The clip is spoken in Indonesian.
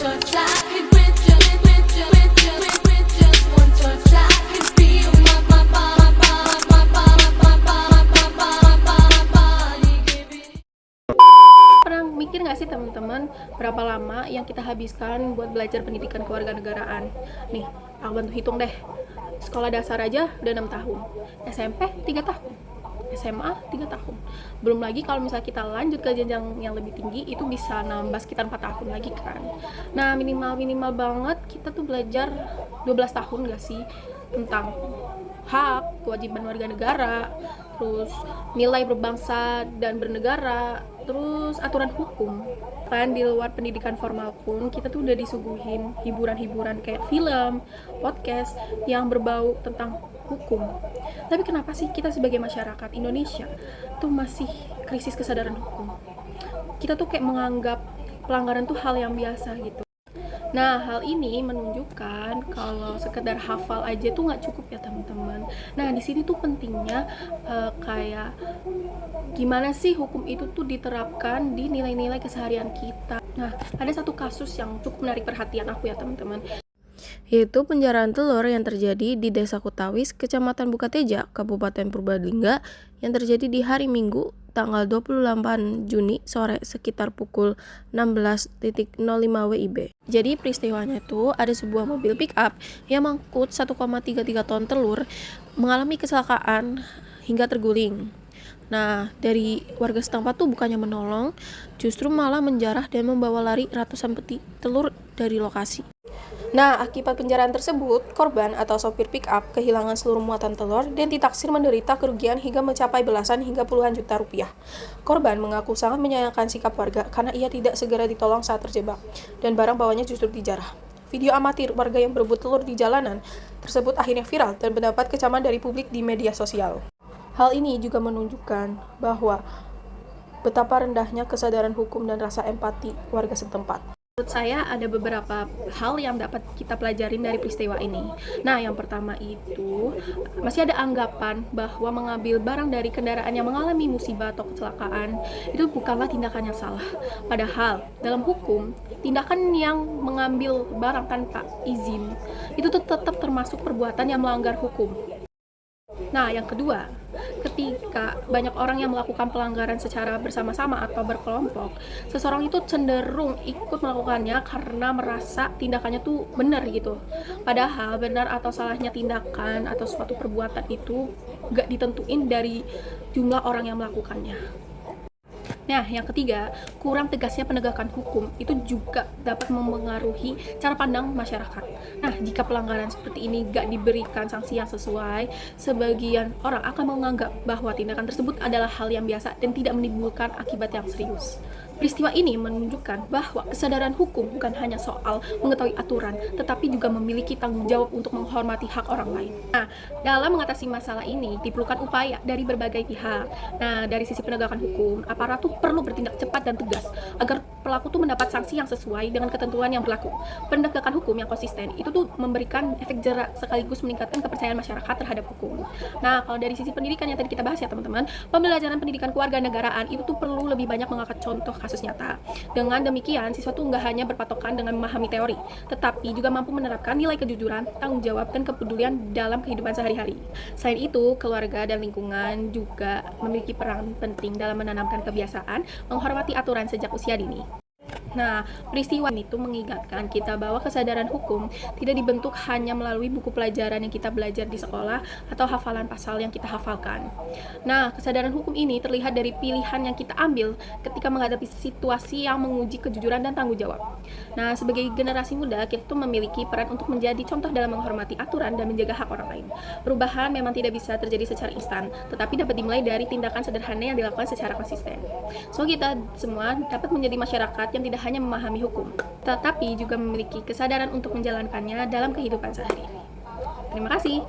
touch, I could with just one touch, I could feel my body giving. Pernah mikir nggak sih teman-teman berapa lama yang kita habiskan buat belajar pendidikan kewarganegaraan? Nih, aku bantu hitung deh. Sekolah dasar aja udah 6 tahun, SMP 3 tahun, SMA 3 tahun. Belum lagi kalau misalnya kita lanjut ke jenjang yang lebih tinggi, itu bisa nambah sekitar 4 tahun lagi kan. Nah, minimal banget kita tuh belajar 12 tahun nggak sih tentang hak, kewajiban warga negara, terus nilai berbangsa dan bernegara, terus aturan hukum. Kan di luar pendidikan formal pun kita tuh udah disuguhin hiburan-hiburan kayak film, podcast yang berbau tentang hukum. Tapi kenapa sih kita sebagai masyarakat Indonesia tuh masih krisis kesadaran hukum? Kita tuh kayak menganggap pelanggaran tuh hal yang biasa gitu. Nah, hal ini menunjukkan kalau sekedar hafal aja tuh nggak cukup ya teman-teman. Nah, di sini tuh pentingnya kayak gimana sih hukum itu tuh diterapkan di nilai-nilai keseharian kita. Nah, ada satu kasus yang cukup menarik perhatian aku ya teman-teman, yaitu penjaraan telur yang terjadi di Desa Kutawis, Kecamatan Bukateja, Kabupaten Purbalingga, yang terjadi di hari Minggu, tanggal 28 Juni sore sekitar pukul 16.05 WIB. Jadi peristiwanya itu ada sebuah mobil pick up yang mengangkut 1,33 ton telur mengalami kecelakaan hingga terguling. Nah, dari warga setempat tuh bukannya menolong, justru malah menjarah dan membawa lari ratusan peti telur dari lokasi. Nah, akibat penjaraan tersebut, korban atau sopir pick up kehilangan seluruh muatan telur dan ditaksir menderita kerugian hingga mencapai belasan hingga puluhan juta rupiah. Korban mengaku sangat menyayangkan sikap warga karena ia tidak segera ditolong saat terjebak, dan barang bawanya justru dijarah. Video amatir warga yang berebut telur di jalanan tersebut akhirnya viral dan mendapat kecaman dari publik di media sosial. Hal ini juga menunjukkan bahwa betapa rendahnya kesadaran hukum dan rasa empati warga setempat. Menurut saya ada beberapa hal yang dapat kita pelajarin dari peristiwa ini. Nah, yang pertama itu masih ada anggapan bahwa mengambil barang dari kendaraan yang mengalami musibah atau kecelakaan itu bukanlah tindakan yang salah. Padahal dalam hukum, tindakan yang mengambil barang tanpa izin itu tuh tetap termasuk perbuatan yang melanggar hukum. Nah, yang kedua, ketika banyak orang yang melakukan pelanggaran secara bersama-sama atau berkelompok, seseorang itu cenderung ikut melakukannya karena merasa tindakannya tuh benar gitu. Padahal benar atau salahnya tindakan atau suatu perbuatan itu gak ditentuin dari jumlah orang yang melakukannya. Nah, yang ketiga, kurang tegasnya penegakan hukum itu juga dapat mempengaruhi cara pandang masyarakat. Nah, jika pelanggaran seperti ini gak diberikan sanksi yang sesuai, sebagian orang akan menganggap bahwa tindakan tersebut adalah hal yang biasa dan tidak menimbulkan akibat yang serius. Peristiwa ini menunjukkan bahwa kesadaran hukum bukan hanya soal mengetahui aturan, tetapi juga memiliki tanggung jawab untuk menghormati hak orang lain. Nah, dalam mengatasi masalah ini diperlukan upaya dari berbagai pihak. Nah, dari sisi penegakan hukum, aparat tuh perlu bertindak cepat dan tegas agar pelaku tuh mendapat sanksi yang sesuai dengan ketentuan yang berlaku. Penegakan hukum yang konsisten itu tuh memberikan efek jerak sekaligus meningkatkan kepercayaan masyarakat terhadap hukum. Nah, kalau dari sisi pendidikan yang tadi kita bahas ya teman-teman, pembelajaran pendidikan kewarganegaraan itu tuh perlu lebih banyak mengangkat contoh kasus nyata. Dengan demikian, siswa tuh nggak hanya berpatokan dengan memahami teori, tetapi juga mampu menerapkan nilai kejujuran, tanggung jawab, dan kepedulian dalam kehidupan sehari-hari. Selain itu, keluarga dan lingkungan juga memiliki peran penting dalam menanamkan kebiasaan menghormati aturan sejak usia dini. Nah, peristiwa itu mengingatkan kita bahwa kesadaran hukum tidak dibentuk hanya melalui buku pelajaran yang kita belajar di sekolah atau hafalan pasal yang kita hafalkan. Nah, kesadaran hukum ini terlihat dari pilihan yang kita ambil ketika menghadapi situasi yang menguji kejujuran dan tanggung jawab. Nah, sebagai generasi muda, kita tuh memiliki peran untuk menjadi contoh dalam menghormati aturan dan menjaga hak orang lain. Perubahan memang tidak bisa terjadi secara instan, tetapi dapat dimulai dari tindakan sederhana yang dilakukan secara konsisten. So, kita semua dapat menjadi masyarakat yang tidak hanya memahami hukum, tetapi juga memiliki kesadaran untuk menjalankannya dalam kehidupan sehari-hari. Terima kasih.